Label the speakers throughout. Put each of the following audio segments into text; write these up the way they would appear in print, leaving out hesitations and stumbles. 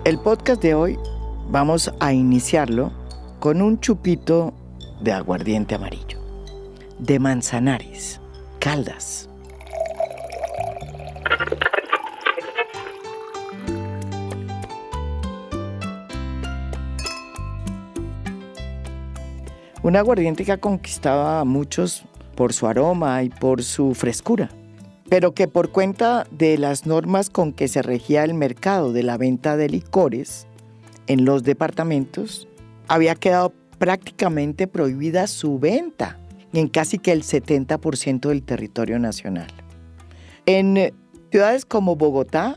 Speaker 1: El podcast de hoy vamos a iniciarlo con un chupito de aguardiente amarillo, de Manzanares, Caldas. Un aguardiente que ha conquistado a muchos por su aroma y por su frescura, pero que por cuenta de las normas con que se regía el mercado de la venta de licores en los departamentos, había quedado prácticamente prohibida su venta en casi que el 70% del territorio nacional. En ciudades como Bogotá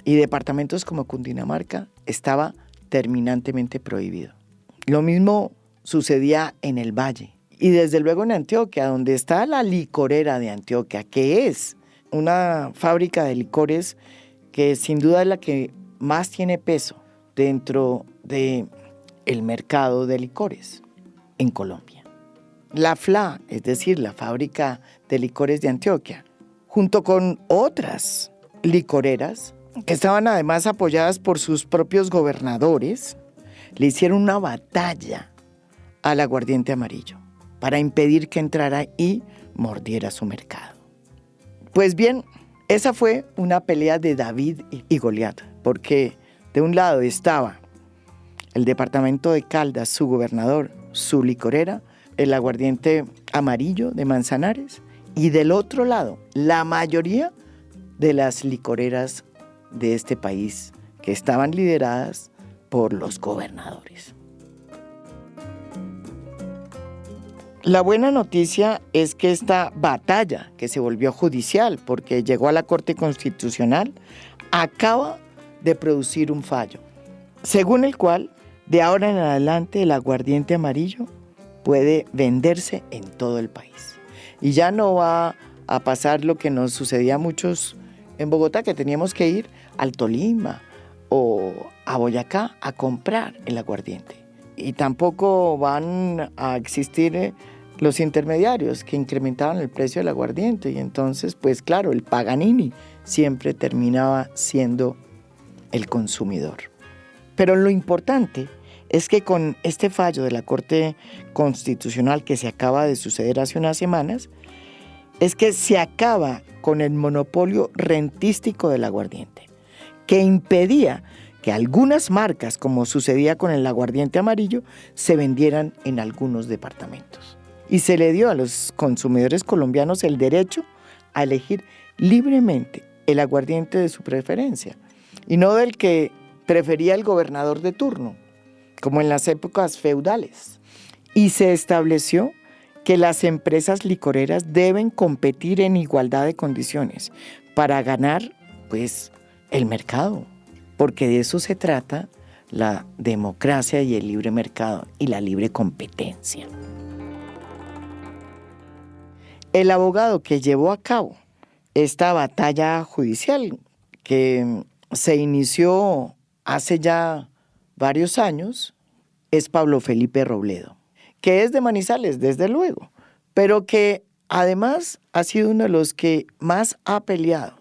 Speaker 1: y departamentos como Cundinamarca estaba terminantemente prohibido. Lo mismo sucedía en el Valle y desde luego en Antioquia, donde está la licorera de Antioquia, que es una fábrica de licores que sin duda es la que más tiene peso dentro del mercado de licores en Colombia. La FLA, es decir, la fábrica de licores de Antioquia, junto con otras licoreras que estaban además apoyadas por sus propios gobernadores, le hicieron una batalla al aguardiente amarillo para impedir que entrara y mordiera su mercado. Pues bien, esa fue una pelea de David y Goliat, porque de un lado estaba el departamento de Caldas, su gobernador, su licorera, el aguardiente amarillo de Manzanares, y del otro lado, la mayoría de las licoreras de este país que estaban lideradas por los gobernadores. La buena noticia es que esta batalla, que se volvió judicial porque llegó a la Corte Constitucional, acaba de producir un fallo, según el cual, de ahora en adelante, el aguardiente amarillo puede venderse en todo el país. Y ya no va a pasar lo que nos sucedía a muchos en Bogotá, que teníamos que ir al Tolima o a Boyacá a comprar el aguardiente. Y tampoco van a existir los intermediarios que incrementaban el precio del aguardiente. Y entonces, pues claro, el Paganini siempre terminaba siendo el consumidor. Pero lo importante es que con este fallo de la Corte Constitucional que se acaba de suceder hace unas semanas, es que se acaba con el monopolio rentístico del aguardiente, que impedía que algunas marcas, como sucedía con el aguardiente amarillo, se vendieran en algunos departamentos. Y se le dio a los consumidores colombianos el derecho a elegir libremente el aguardiente de su preferencia, y no del que prefería el gobernador de turno, como en las épocas feudales. Y se estableció que las empresas licoreras deben competir en igualdad de condiciones para ganar, pues, el mercado. Porque de eso se trata la democracia y el libre mercado y la libre competencia. El abogado que llevó a cabo esta batalla judicial, que se inició hace ya varios años, es Pablo Felipe Robledo, que es de Manizales, desde luego, pero que además ha sido uno de los que más ha peleado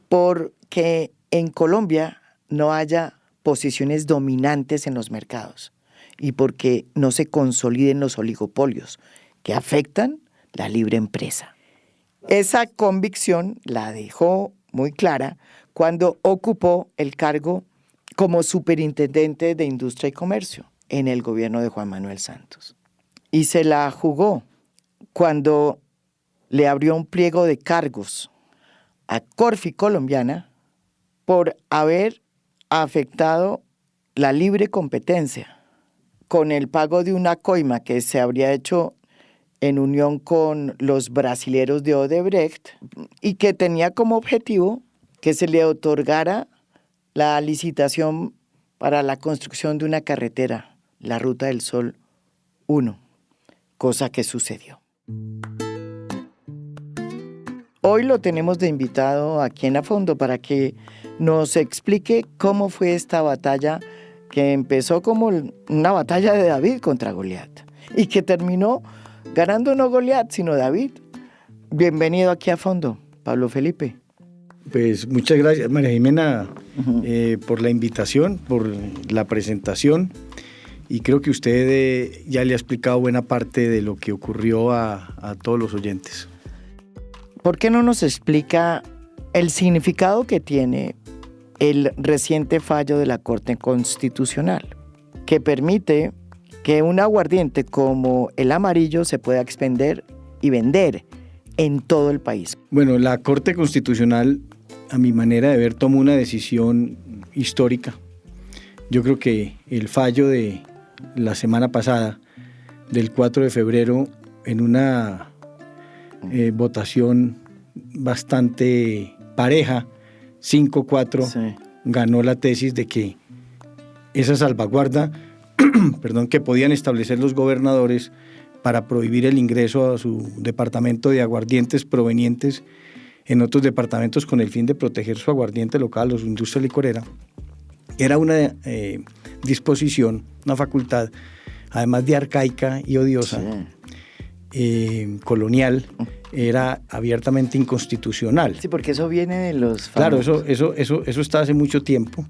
Speaker 1: porque en Colombia no haya posiciones dominantes en los mercados y porque no se consoliden los oligopolios que afectan la libre empresa. Esa convicción la dejó muy clara cuando ocupó el cargo como superintendente de Industria y Comercio en el gobierno de Juan Manuel Santos. Y se la jugó cuando le abrió un pliego de cargos a Corfi Colombiana por haber afectado la libre competencia con el pago de una coima que se habría hecho en unión con los brasileros de Odebrecht y que tenía como objetivo que se le otorgara la licitación para la construcción de una carretera, la Ruta del Sol 1, cosa que sucedió. Hoy lo tenemos de invitado aquí en A Fondo para que nos explique cómo fue esta batalla que empezó como una batalla de David contra Goliat y que terminó ganando no Goliat, sino David. Bienvenido aquí a Fondo, Pablo Felipe.
Speaker 2: Pues muchas gracias, María Jimena, por la invitación, por la presentación. Y creo que usted ya le ha explicado buena parte de lo que ocurrió a todos los oyentes.
Speaker 1: ¿Por qué no nos explica el significado que tiene el reciente fallo de la Corte Constitucional, que permite que un aguardiente como el amarillo se pueda expender y vender en todo el país?
Speaker 2: Bueno, la Corte Constitucional, a mi manera de ver, tomó una decisión histórica. Yo creo que el fallo de la semana pasada, del 4 de febrero, en una votación bastante pareja, 5-4, sí, ganó la tesis de que esa salvaguarda que podían establecer los gobernadores para prohibir el ingreso a su departamento de aguardientes provenientes en otros departamentos con el fin de proteger su aguardiente local o su industria licorera, era una disposición, una facultad, además de arcaica y odiosa, sí, colonial, era abiertamente inconstitucional.
Speaker 1: Sí, porque eso viene de los
Speaker 2: famosos. Claro, eso está hace mucho tiempo.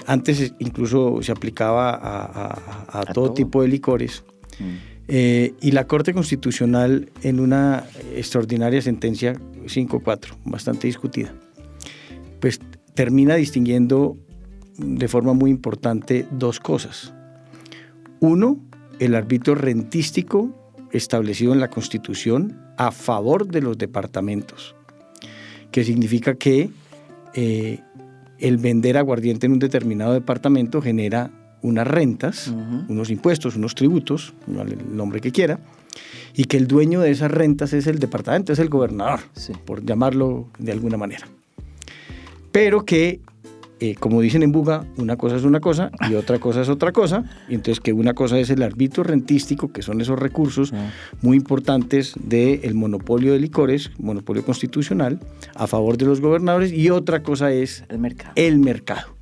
Speaker 2: Antes incluso se aplicaba a todo tipo de licores. Y la Corte Constitucional, en una extraordinaria sentencia 5-4, bastante discutida, pues termina distinguiendo de forma muy importante dos cosas. Uno, el arbitrio rentístico establecido en la Constitución a favor de los departamentos, que significa que el vender aguardiente en un determinado departamento genera unas rentas, unos impuestos, unos tributos, el nombre que quiera, y que el dueño de esas rentas es el departamento, es el gobernador, sí, por llamarlo de alguna manera. Pero que, como dicen en Buga, una cosa es una cosa y otra cosa es otra cosa, y entonces que una cosa es el arbitrio rentístico, que son esos recursos muy importantes del monopolio de licores, monopolio constitucional, a favor de los gobernadores, y otra cosa es el mercado.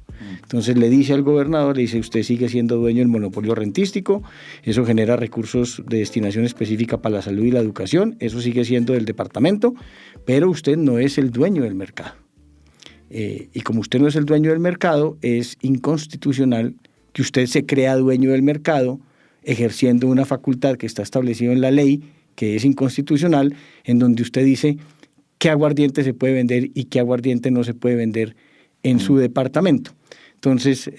Speaker 2: Entonces le dice al gobernador, le dice, usted sigue siendo dueño del monopolio rentístico, eso genera recursos de destinación específica para la salud y la educación, eso sigue siendo del departamento, pero usted no es el dueño del mercado. Y como usted no es el dueño del mercado, es inconstitucional que usted se crea dueño del mercado ejerciendo una facultad que está establecida en la ley, que es inconstitucional, en donde usted dice qué aguardiente se puede vender y qué aguardiente no se puede vender en su departamento. Entonces,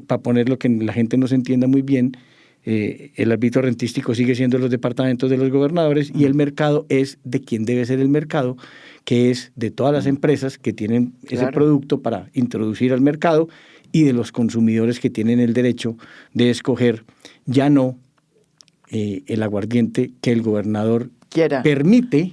Speaker 2: para ponerlo que la gente no se entienda muy bien, el arbitrio rentístico sigue siendo los departamentos de los gobernadores y el mercado es de quien debe ser el mercado, que es de todas las empresas que tienen ese producto para introducir al mercado y de los consumidores que tienen el derecho de escoger ya no el aguardiente que el gobernador permite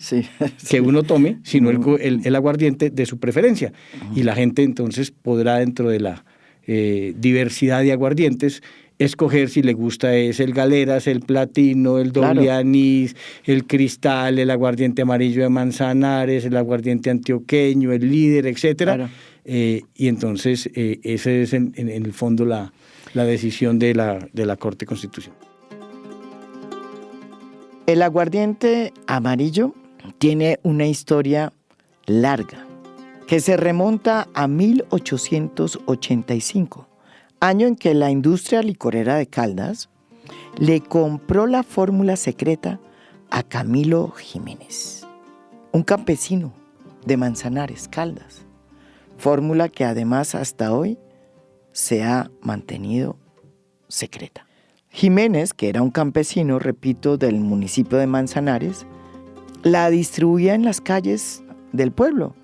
Speaker 2: que uno tome, sino el aguardiente de su preferencia. Y la gente entonces podrá, dentro de la diversidad de aguardientes, escoger si le gusta es el Galeras, el Platino, el doble anís, el Cristal, el aguardiente amarillo de Manzanares, el aguardiente antioqueño, el Líder, etcétera. Y entonces ese es en el fondo la decisión de la Corte Constitucional.
Speaker 1: El aguardiente amarillo tiene una historia larga que se remonta a 1885, año en que la industria licorera de Caldas le compró la fórmula secreta a Camilo Jiménez, un campesino de Manzanares, Caldas, fórmula que además hasta hoy se ha mantenido secreta. Jiménez, que era un campesino, repito, del municipio de Manzanares, la distribuía en las calles del pueblo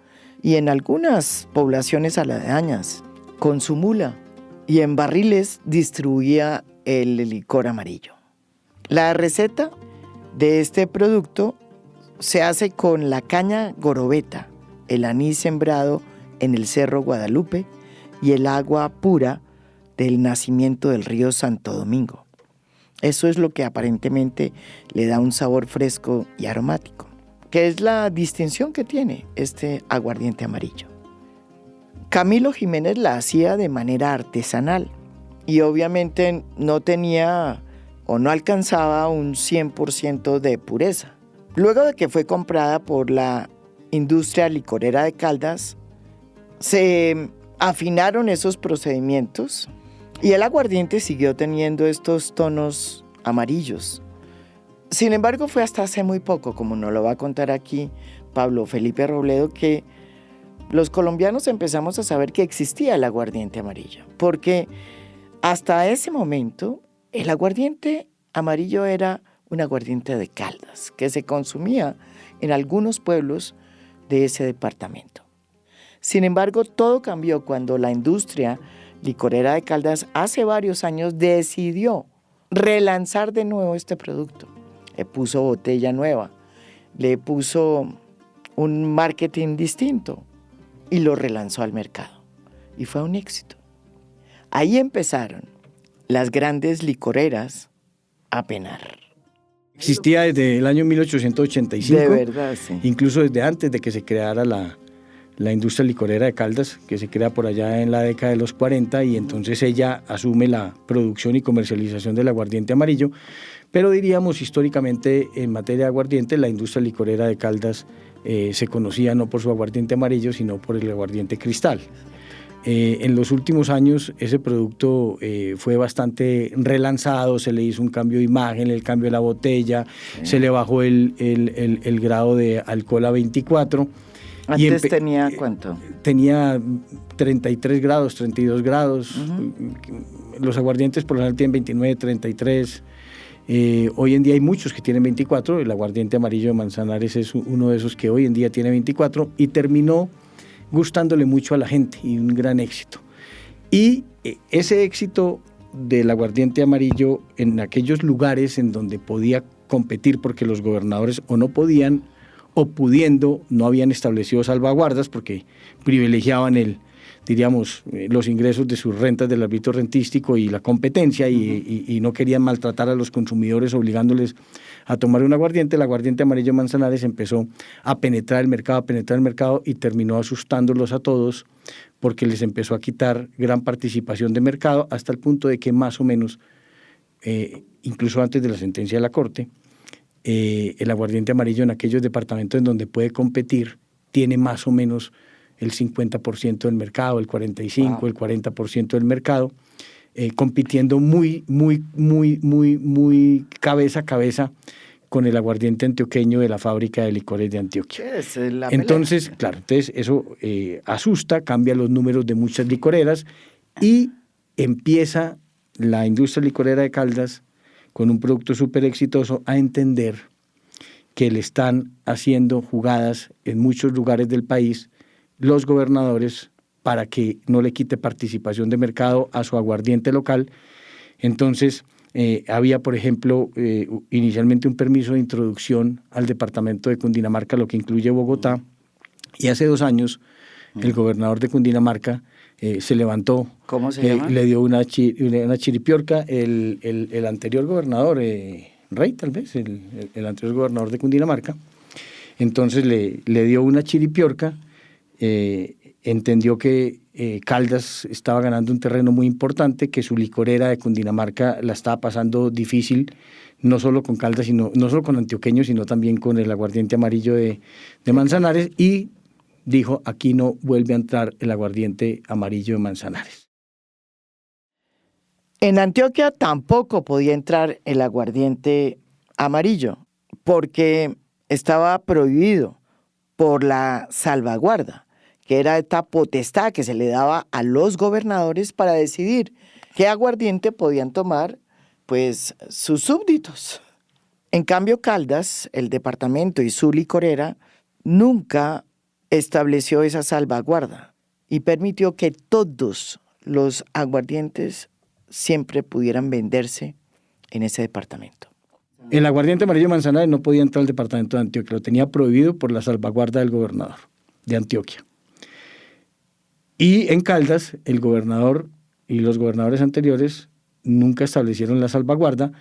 Speaker 1: y en algunas poblaciones aledañas con su mula, y en barriles distribuía el licor amarillo. La receta de este producto se hace con la caña gorobeta, el anís sembrado en el Cerro Guadalupe y el agua pura del nacimiento del río Santo Domingo. Eso es lo que aparentemente le da un sabor fresco y aromático, que es la distinción que tiene este aguardiente amarillo. Camilo Jiménez la hacía de manera artesanal y obviamente no tenía o no alcanzaba un 100% de pureza. Luego de que fue comprada por la industria licorera de Caldas, Se afinaron esos procedimientos y el aguardiente siguió teniendo estos tonos amarillos. Sin embargo, fue hasta hace muy poco, como nos lo va a contar aquí Pablo Felipe Robledo, que los colombianos empezamos a saber que existía el aguardiente amarillo, porque hasta ese momento el aguardiente amarillo era un aguardiente de Caldas que se consumía en algunos pueblos de ese departamento. Sin embargo, todo cambió cuando la industria licorera de Caldas hace varios años decidió relanzar de nuevo este producto. Le puso botella nueva, le puso un marketing distinto y lo relanzó al mercado. Y fue un éxito. Ahí empezaron las grandes licoreras a penar.
Speaker 2: Existía desde el año 1885.
Speaker 1: De verdad, sí.
Speaker 2: Incluso desde antes de que se creara la industria licorera de Caldas, que se crea por allá en la década de los 40, y entonces ella asume la producción y comercialización del aguardiente amarillo. Pero diríamos, históricamente, en materia de aguardiente, la industria licorera de Caldas se conocía no por su aguardiente amarillo, sino por el aguardiente cristal. En los últimos años ese producto fue bastante relanzado, se le hizo un cambio de imagen, el cambio de la botella, se le bajó el grado de alcohol a 24.
Speaker 1: Antes tenía ¿cuánto?
Speaker 2: Tenía 33 grados, 32 grados. Los aguardientes por lo general tienen 29, 33. Hoy en día hay muchos que tienen 24. El aguardiente amarillo de Manzanares es uno de esos que hoy en día tiene 24 y terminó gustándole mucho a la gente y un gran éxito. Y ese éxito del aguardiente amarillo en aquellos lugares en donde podía competir, porque los gobernadores o no podían o pudiendo no habían establecido salvaguardas porque privilegiaban los ingresos de sus rentas del ámbito rentístico y la competencia y no querían maltratar a los consumidores obligándoles a tomar un aguardiente. El aguardiente amarillo Manzanares empezó a penetrar el mercado y terminó asustándolos a todos porque les empezó a quitar gran participación de mercado hasta el punto de que más o menos, incluso antes de la sentencia de la Corte, el aguardiente amarillo en aquellos departamentos en donde puede competir tiene más o menos el 50% del mercado, el 45%, wow, el 40% del mercado, compitiendo muy cabeza a cabeza con el aguardiente antioqueño de la fábrica de licores de Antioquia. Entonces, claro, eso asusta, cambia los números de muchas licoreras y empieza la industria licorera de Caldas con un producto súper exitoso a entender que le están haciendo jugadas en muchos lugares del país los gobernadores para que no le quite participación de mercado a su aguardiente local. Entonces, había, por ejemplo, inicialmente un permiso de introducción al departamento de Cundinamarca, lo que incluye Bogotá, y hace 2 años el gobernador de Cundinamarca se levantó.
Speaker 1: ¿Cómo se llama?
Speaker 2: Le dio una chiripiorca, el anterior gobernador, Rey tal vez, el anterior gobernador de Cundinamarca, entonces le dio una chiripiorca. Entendió que Caldas estaba ganando un terreno muy importante, que su licorera de Cundinamarca la estaba pasando difícil, no solo con Caldas, no solo con antioqueños, sino también con el aguardiente amarillo de Manzanares, y dijo, aquí no vuelve a entrar el aguardiente amarillo de Manzanares.
Speaker 1: En Antioquia tampoco podía entrar el aguardiente amarillo, porque estaba prohibido por la salvaguarda, que era esta potestad que se le daba a los gobernadores para decidir qué aguardiente podían tomar, pues, sus súbditos. En cambio, Caldas, el departamento y su licorera, nunca estableció esa salvaguarda y permitió que todos los aguardientes siempre pudieran venderse en ese departamento.
Speaker 2: El aguardiente amarillo Manzanares no podía entrar al departamento de Antioquia, lo tenía prohibido por la salvaguarda del gobernador de Antioquia. Y en Caldas, el gobernador y los gobernadores anteriores nunca establecieron la salvaguarda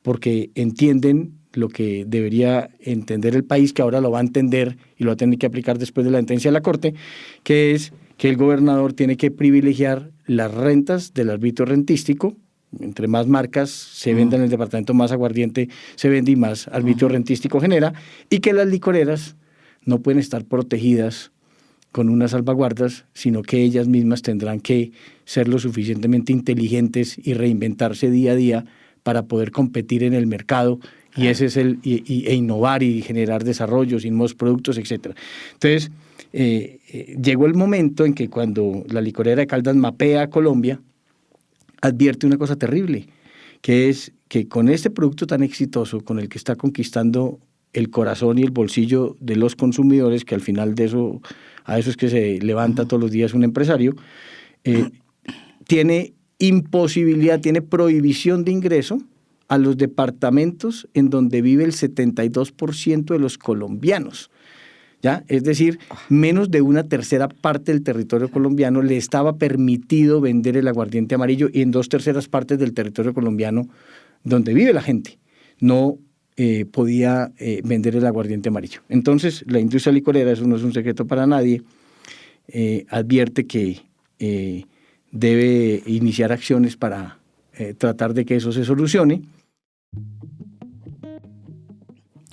Speaker 2: porque entienden lo que debería entender el país, que ahora lo va a entender y lo va a tener que aplicar después de la sentencia de la Corte, que es que el gobernador tiene que privilegiar las rentas del arbitrio rentístico. Entre más marcas se vendan en el departamento, más aguardiente se vende y más arbitrio rentístico genera, y que las licoreras no pueden estar protegidas con unas salvaguardas, sino que ellas mismas tendrán que ser lo suficientemente inteligentes y reinventarse día a día para poder competir en el mercado, y ese es e innovar y generar desarrollos y nuevos productos, etc. Entonces, llegó el momento en que cuando la licorera de Caldas mapea a Colombia, advierte una cosa terrible, que es que con este producto tan exitoso, con el que está conquistando el corazón y el bolsillo de los consumidores, que al final a eso es que se levanta todos los días un empresario, tiene imposibilidad, tiene prohibición de ingreso a los departamentos en donde vive el 72% de los colombianos. ¿Ya? Es decir, menos de una tercera parte del territorio colombiano le estaba permitido vender el aguardiente amarillo, y en 2/3 partes del territorio colombiano donde vive la gente no podía vender el aguardiente amarillo. Entonces, la industria licorera, eso no es un secreto para nadie, advierte que debe iniciar acciones para tratar de que eso se solucione.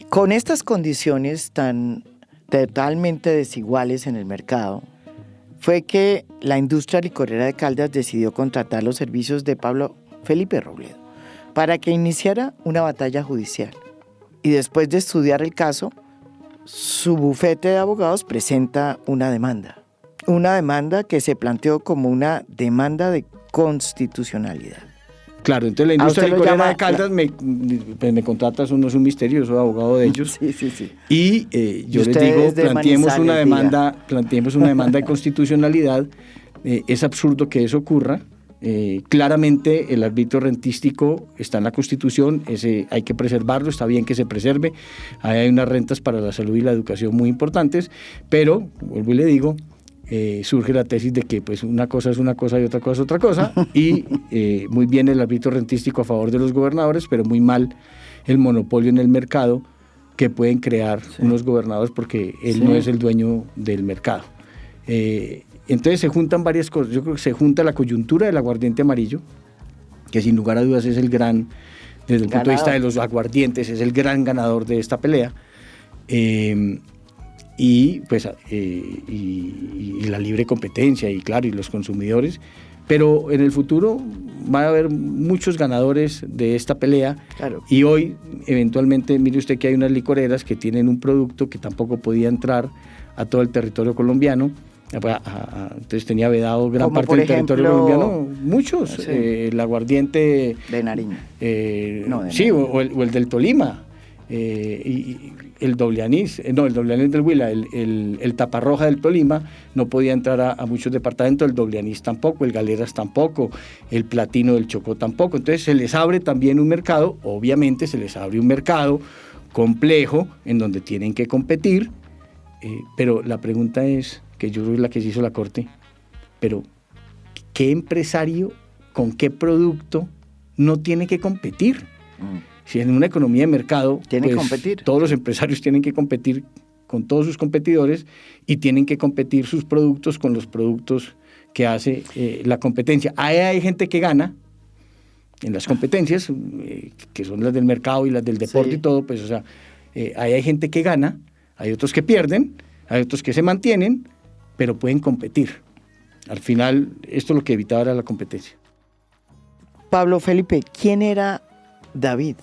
Speaker 1: Con estas condiciones tan totalmente desiguales en el mercado, fue que la industria licorera de Caldas decidió contratar los servicios de Pablo Felipe Robledo para que iniciara una batalla judicial. Y después de estudiar el caso, su bufete de abogados presenta una demanda que se planteó como una demanda de constitucionalidad.
Speaker 2: Claro, entonces la industria licorera de Caldas me contrata, eso no es un misterio, yo soy abogado de ellos.
Speaker 1: Sí.
Speaker 2: Y yo les digo, planteemos una demanda de constitucionalidad. Es absurdo que eso ocurra. Claramente el arbitrio rentístico está en la Constitución, hay que preservarlo, está bien que se preserve. Ahí hay unas rentas para la salud y la educación muy importantes, pero, vuelvo y le digo, surge la tesis de que pues una cosa es una cosa y otra cosa es otra cosa, y muy bien el arbitrio rentístico a favor de los gobernadores, pero muy mal el monopolio en el mercado que pueden crear unos gobernadores, porque él no es el dueño del mercado. Entonces se juntan varias cosas. Yo creo que se junta la coyuntura del aguardiente amarillo, que sin lugar a dudas es el gran, desde el punto de vista de los aguardientes, es el gran ganador de esta pelea. Y la libre competencia, y claro, y los consumidores, pero en el futuro va a haber muchos ganadores de esta pelea.
Speaker 1: Claro.
Speaker 2: Y hoy, eventualmente, mire usted que hay unas licoreras que tienen un producto que tampoco podía entrar a todo el territorio colombiano. Entonces tenía vedado gran parte del territorio colombiano, muchos,
Speaker 1: sí.
Speaker 2: El aguardiente
Speaker 1: de Nariño,
Speaker 2: o el del Tolima, y el doble anís del Huila, el taparroja del Tolima no podía entrar a muchos departamentos, el doble anís tampoco, el galeras tampoco, el platino del Chocó tampoco. Entonces se les abre también un mercado, obviamente se les abre un mercado complejo en donde tienen que competir, pero la pregunta es, que yo creo que es la que se hizo la Corte, pero ¿qué empresario con qué producto no tiene que competir? Si en una economía de mercado,
Speaker 1: tiene que competir.
Speaker 2: Todos los empresarios tienen que competir con todos sus competidores, y tienen que competir sus productos con los productos que hace la competencia. Ahí hay gente que gana en las competencias, que son las del mercado y las del deporte, sí. Y todo, pues, o sea, ahí hay gente que gana, hay otros que pierden, hay otros que se mantienen, pero pueden competir. Al final, esto lo que evitaba era la competencia.
Speaker 1: Pablo Felipe, ¿quién era David?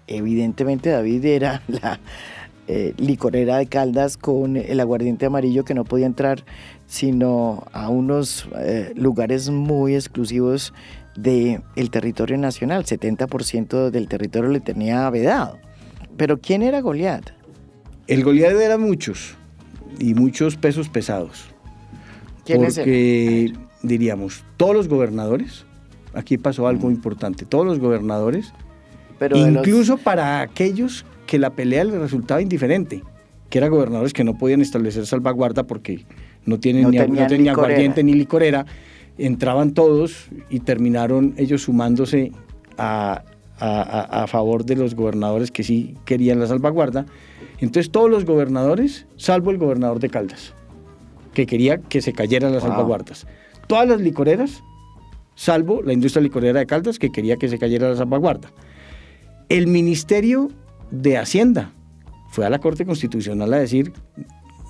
Speaker 1: Evidentemente David era la licorera de Caldas con el aguardiente amarillo, que no podía entrar sino a unos lugares muy exclusivos del territorio nacional. 70% del territorio le tenía vedado. Pero ¿quién era Goliat?
Speaker 2: El Goliat era muchos, y muchos pesos pesados. Porque, diríamos, todos los gobernadores, aquí pasó algo importante, todos los gobernadores, pero incluso para aquellos que la pelea les resultaba indiferente, que eran gobernadores que no podían establecer salvaguarda porque no tenían aguardiente ni licorera, entraban todos y terminaron ellos sumándose a favor de los gobernadores que sí querían la salvaguarda. Entonces todos los gobernadores, salvo el gobernador de Caldas, que quería que se cayeran las salvaguardas. Todas las licoreras, salvo la industria licorera de Caldas, que quería que se cayera la salvaguarda. El Ministerio de Hacienda fue a la Corte Constitucional a decir,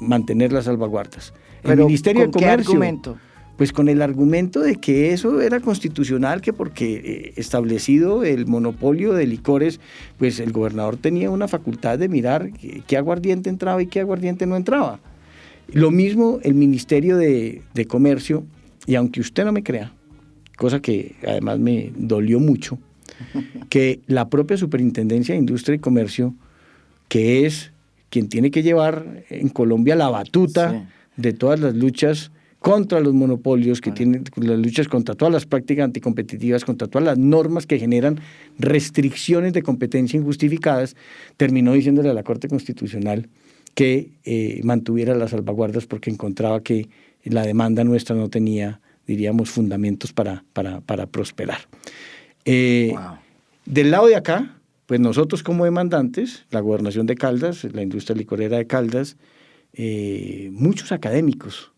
Speaker 2: mantener las salvaguardas.
Speaker 1: ¿Pero
Speaker 2: el Ministerio de
Speaker 1: con qué
Speaker 2: Comercio,
Speaker 1: argumento?
Speaker 2: pues con el argumento de que eso era constitucional, que porque establecido el monopolio de licores, pues el gobernador tenía una facultad de mirar qué aguardiente entraba y qué aguardiente no entraba. Lo mismo el Ministerio de Comercio, y aunque usted no me crea, cosa que además me dolió mucho, que la propia Superintendencia de Industria y Comercio, que es quien tiene que llevar en Colombia la batuta de todas las luchas contra los monopolios, que tienen las luchas contra todas las prácticas anticompetitivas, contra todas las normas que generan restricciones de competencia injustificadas, terminó diciéndole a la Corte Constitucional que mantuviera las salvaguardas porque encontraba que la demanda nuestra no tenía, diríamos, fundamentos para prosperar. Del lado de acá, pues nosotros como demandantes, la Gobernación de Caldas, la industria licorera de Caldas, muchos académicos,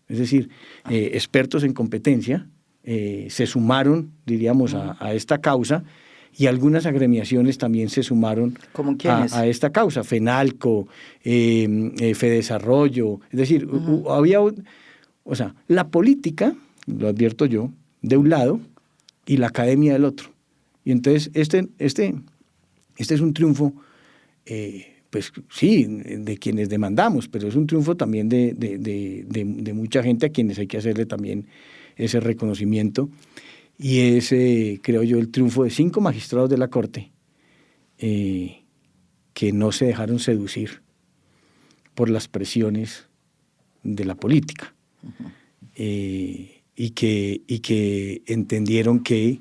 Speaker 2: es decir, expertos en competencia, se sumaron, diríamos, a esta causa, y algunas agremiaciones también se sumaron a esta causa, FENALCO, Fedesarrollo, es decir, había, o sea, la política, lo advierto yo, de un lado y la academia del otro. Y entonces este es un triunfo, pues sí, de quienes demandamos, pero es un triunfo también de mucha gente a quienes hay que hacerle también ese reconocimiento. Y es, creo yo, el triunfo de 5 magistrados de la Corte que no se dejaron seducir por las presiones de la política. Y que entendieron que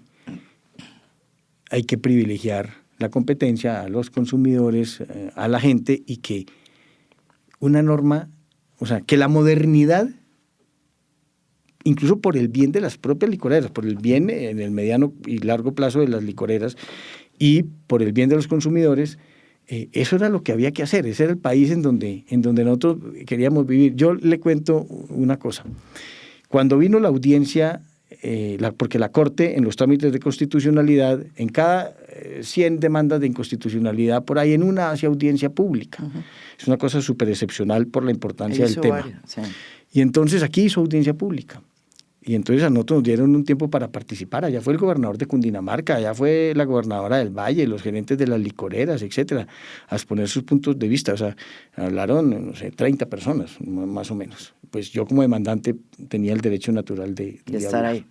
Speaker 2: hay que privilegiar la competencia a los consumidores, a la gente, y que una norma, o sea, que la modernidad, incluso por el bien de las propias licoreras, por el bien en el mediano y largo plazo de las licoreras y por el bien de los consumidores, eso era lo que había que hacer, ese era el país en donde nosotros queríamos vivir. Yo le cuento una cosa. Cuando vino la audiencia, porque la Corte en los trámites de constitucionalidad, en cada 100 demandas de inconstitucionalidad, por ahí en una hace audiencia pública. Es una cosa súper excepcional por la importancia del tema. Y entonces aquí hizo audiencia pública. Y entonces a nosotros nos dieron un tiempo para participar. Allá fue el gobernador de Cundinamarca, allá fue la gobernadora del Valle, los gerentes de las licoreras, etcétera, a exponer sus puntos de vista. O sea, hablaron, no sé, 30 personas, más o menos. Pues yo como demandante tenía el derecho natural de
Speaker 1: estar ahí.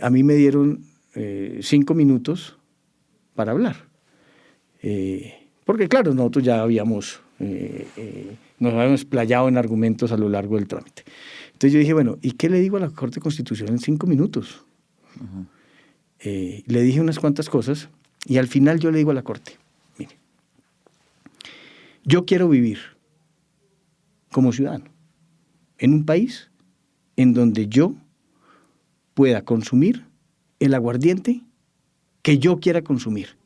Speaker 2: A mí me dieron 5 minutos para hablar. Porque claro, nosotros ya nos habíamos explayado en argumentos a lo largo del trámite. Entonces yo dije, bueno, ¿y qué le digo a la Corte Constitucional en 5 minutos? Le dije unas cuantas cosas y al final yo le digo a la Corte, mire, yo quiero vivir como ciudadano en un país en donde yo pueda consumir el aguardiente que yo quiera consumir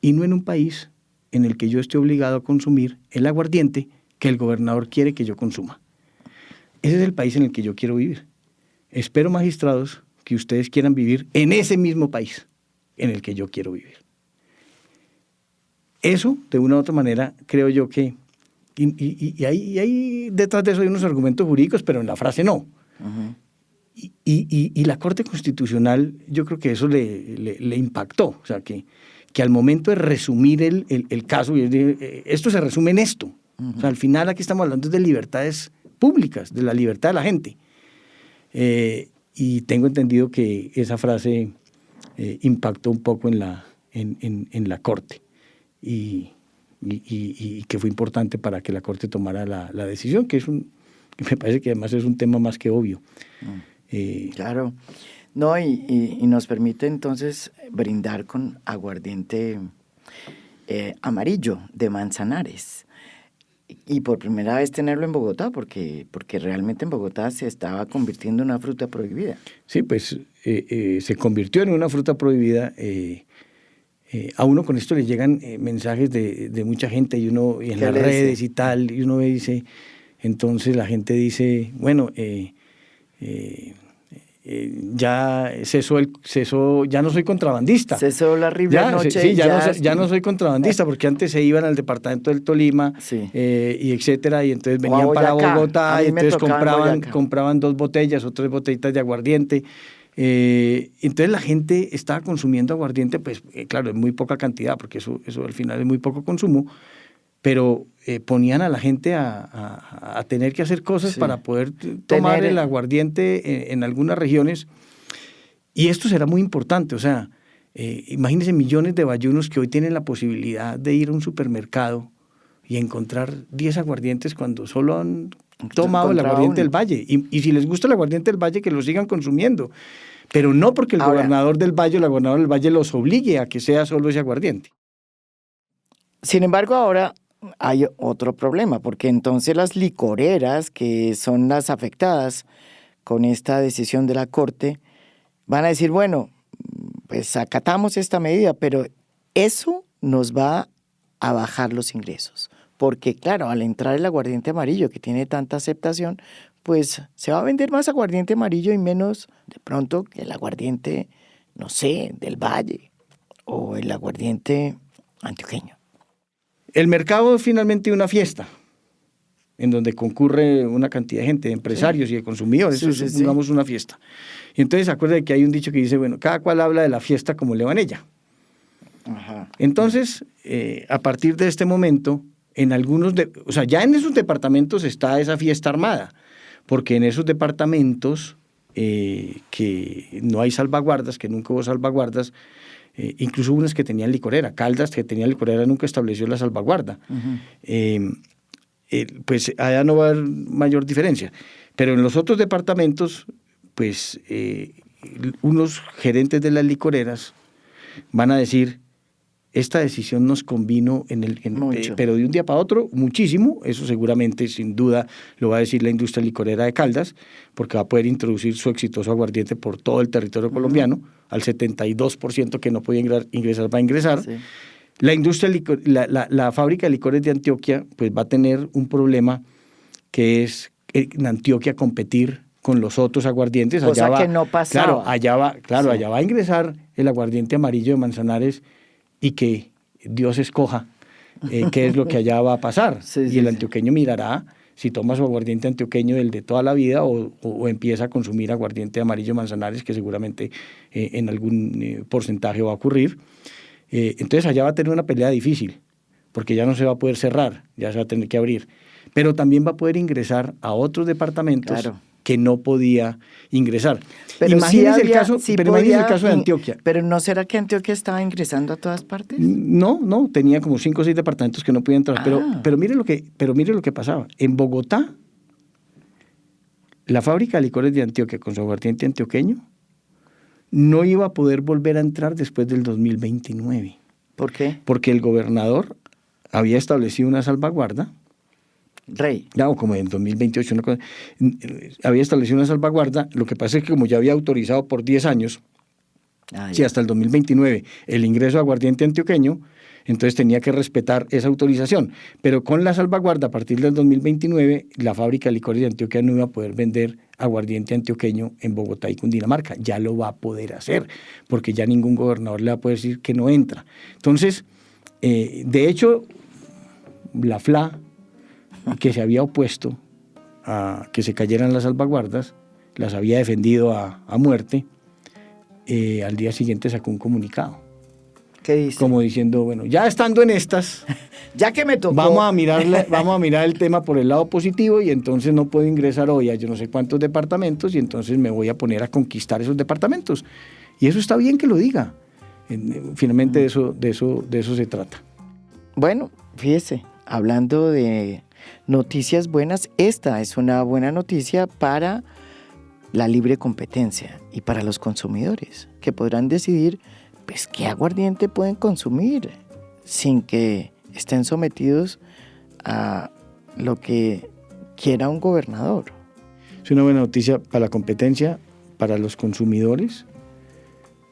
Speaker 2: y no en un país en el que yo esté obligado a consumir el aguardiente que el gobernador quiere que yo consuma. Ese es el país en el que yo quiero vivir. Espero, magistrados, que ustedes quieran vivir en ese mismo país en el que yo quiero vivir. Eso, de una u otra manera, creo yo que... Y ahí detrás de eso hay unos argumentos jurídicos, pero en la frase no. Y la Corte Constitucional, yo creo que eso le impactó. O sea, que al momento de resumir el caso, esto se resume en esto. O sea, al final aquí estamos hablando de libertades públicas, de la libertad de la gente. Y tengo entendido que esa frase impactó un poco en la Corte y que fue importante para que la Corte tomara la decisión, que me parece que además es un tema más que obvio.
Speaker 1: Claro. No, y nos permite entonces brindar con aguardiente amarillo de Manzanares. Y por primera vez tenerlo en Bogotá, porque realmente en Bogotá se estaba convirtiendo en una fruta prohibida.
Speaker 2: Sí, pues se convirtió en una fruta prohibida. A uno con esto le llegan mensajes de mucha gente y uno en las redes y tal, y uno dice, entonces la gente dice, bueno, ya cesó, ya no soy contrabandista.
Speaker 1: Cesó la horrible noche.
Speaker 2: Sí, ya no soy contrabandista, porque antes se iban al departamento del Tolima,
Speaker 1: sí,
Speaker 2: y etcétera, y entonces venían para Bogotá, y entonces compraban 2 botellas o 3 botellitas de aguardiente. Entonces la gente estaba consumiendo aguardiente, pues claro, en muy poca cantidad, porque eso al final es muy poco consumo, pero ponían a la gente a tener que hacer cosas para poder tomar el aguardiente en algunas regiones, y esto será muy importante. O sea, imagínense millones de bayunos que hoy tienen la posibilidad de ir a un supermercado y encontrar 10 aguardientes cuando solo han tomado el aguardiente del Valle, y si les gusta el aguardiente del Valle, que lo sigan consumiendo, pero no porque el gobernador del Valle los obligue a que sea solo ese aguardiente.
Speaker 1: Sin embargo, ahora hay otro problema, porque entonces las licoreras, que son las afectadas con esta decisión de la Corte, van a decir, bueno, pues acatamos esta medida, pero eso nos va a bajar los ingresos. Porque claro, al entrar el aguardiente amarillo, que tiene tanta aceptación, pues se va a vender más aguardiente amarillo y menos de pronto el aguardiente, no sé, del Valle o el aguardiente antioqueño.
Speaker 2: El mercado es finalmente una fiesta en donde concurre una cantidad de gente, de empresarios y de consumidores, digamos una fiesta. Y entonces acuérdense que hay un dicho que dice, bueno, cada cual habla de la fiesta como le va en ella.
Speaker 1: Ajá.
Speaker 2: Entonces, a partir de este momento, ya en esos departamentos está esa fiesta armada, porque en esos departamentos que no hay salvaguardas, que nunca hubo salvaguardas, incluso unas que tenían licorera, Caldas, que tenía licorera, nunca estableció la salvaguarda. Uh-huh. Pues allá no va a haber mayor diferencia. Pero en los otros departamentos, pues unos gerentes de las licoreras van a decir, esta decisión nos convino pero de un día para otro, muchísimo. Eso seguramente, sin duda, lo va a decir la industria licorera de Caldas, porque va a poder introducir su exitoso aguardiente por todo el territorio colombiano. Al 72% que no podía ingresar, va a ingresar. Sí. La industria, la fábrica de licores de Antioquia, pues va a tener un problema, que es en Antioquia competir con los otros aguardientes.
Speaker 1: Cosa que no pasaba.
Speaker 2: Allá va a ingresar el aguardiente amarillo de Manzanares, y que Dios escoja qué es lo que allá va a pasar. Y el antioqueño mirará si toma su aguardiente antioqueño del de toda la vida o empieza a consumir aguardiente amarillo Manzanares, que seguramente en algún porcentaje va a ocurrir. Entonces allá va a tener una pelea difícil, porque ya no se va a poder cerrar, ya se va a tener que abrir. Pero también va a poder ingresar a otros departamentos que no podía ingresar.
Speaker 1: Pero
Speaker 2: imagínese el caso de Antioquia.
Speaker 1: ¿Pero no será que Antioquia estaba ingresando a todas partes?
Speaker 2: No, tenía como 5 o 6 departamentos que no podían entrar. Pero mire lo que pasaba. En Bogotá, la fábrica de licores de Antioquia con su aguardiente antioqueño no iba a poder volver a entrar después del 2029.
Speaker 1: ¿Por qué?
Speaker 2: Porque el gobernador había establecido una salvaguarda. Como en 2028 había establecido una salvaguarda. Lo que pasa es que como ya había autorizado por 10 años, hasta el 2029, el ingreso de aguardiente antioqueño, entonces tenía que respetar esa autorización. Pero con la salvaguarda, a partir del 2029, la fábrica de licores de Antioquia no iba a poder vender aguardiente antioqueño en Bogotá y Cundinamarca. Ya lo va a poder hacer, porque ya ningún gobernador le va a poder decir que no entra. Entonces, de hecho, la FLA, que se había opuesto a que se cayeran las salvaguardas, las había defendido a muerte, al día siguiente sacó un comunicado.
Speaker 1: ¿Qué dice?
Speaker 2: Como diciendo, bueno, ya estando en estas,
Speaker 1: ya que me tocó,
Speaker 2: vamos a mirar el tema por el lado positivo, y entonces no puedo ingresar hoy a yo no sé cuántos departamentos, y entonces me voy a poner a conquistar esos departamentos. Y eso está bien que lo diga. Finalmente de eso se trata.
Speaker 1: Bueno, fíjese, hablando de noticias buenas, esta es una buena noticia para la libre competencia y para los consumidores, que podrán decidir pues qué aguardiente pueden consumir sin que estén sometidos a lo que quiera un gobernador.
Speaker 2: Es una buena noticia para la competencia, para los consumidores,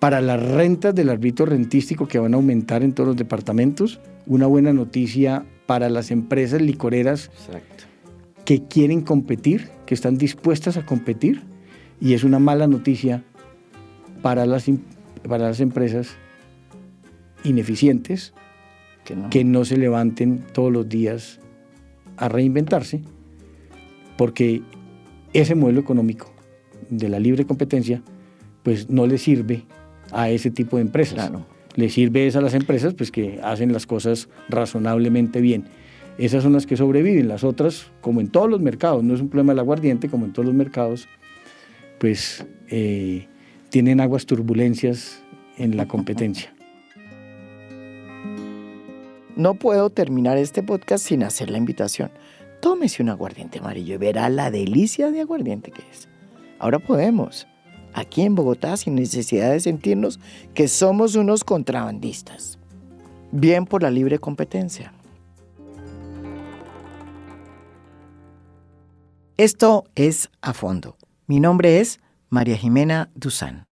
Speaker 2: para las rentas del arbitrio rentístico que van a aumentar en todos los departamentos. Una buena noticia para las empresas licoreras. Exacto. Que quieren competir, que están dispuestas a competir. Y es una mala noticia para las empresas ineficientes que no se levanten todos los días a reinventarse, porque ese modelo económico de la libre competencia pues no le sirve a ese tipo de empresas.
Speaker 1: Claro.
Speaker 2: Le sirve a las empresas pues, que hacen las cosas razonablemente bien. Esas son las que sobreviven. Las otras, como en todos los mercados, no es un problema del aguardiente, como en todos los mercados, pues tienen aguas turbulencias en la competencia.
Speaker 1: No puedo terminar este podcast sin hacer la invitación. Tómese un aguardiente amarillo y verá la delicia de aguardiente que es. Ahora podemos, aquí en Bogotá, sin necesidad de sentirnos que somos unos contrabandistas. Bien por la libre competencia. Esto es A Fondo. Mi nombre es María Jimena Duzán.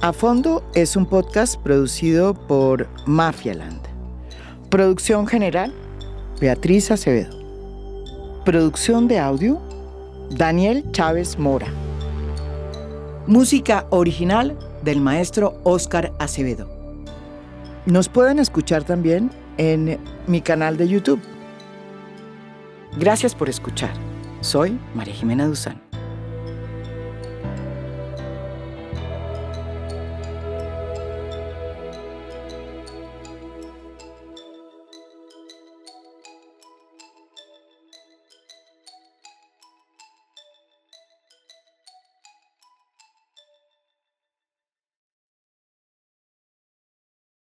Speaker 1: A Fondo es un podcast producido por Mafialand. Producción general, Beatriz Acevedo. Producción de audio, Daniel Chávez Mora. Música original del maestro Óscar Acevedo. Nos pueden escuchar también en mi canal de YouTube. Gracias por escuchar. Soy María Jimena Duzán.